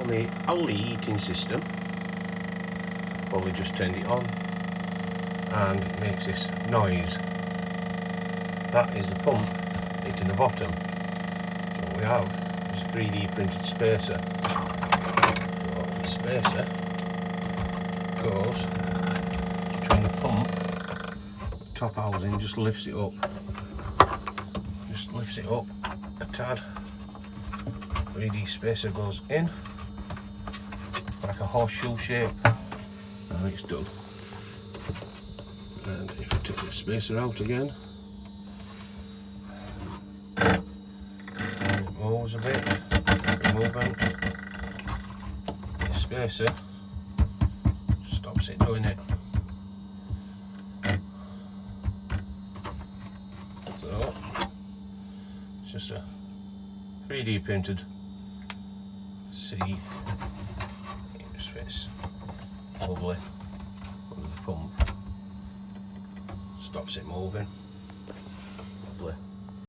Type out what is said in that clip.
on the Alde heating system. Probably just turned it on and it makes this noise. That is the pump hitting the bottom. What we have is a 3D printed spacer. So the spacer goes between the pump, top housing, just lifts it up. Just lifts it up a tad. 3D spacer goes in like a horseshoe shape. Now it's done. And if I take the spacer out again, and it moves a bit, move out, the spacer stops it doing it. So it's just a 3D printed C. It just fits lovely under the pump. Stops it moving. Lovely.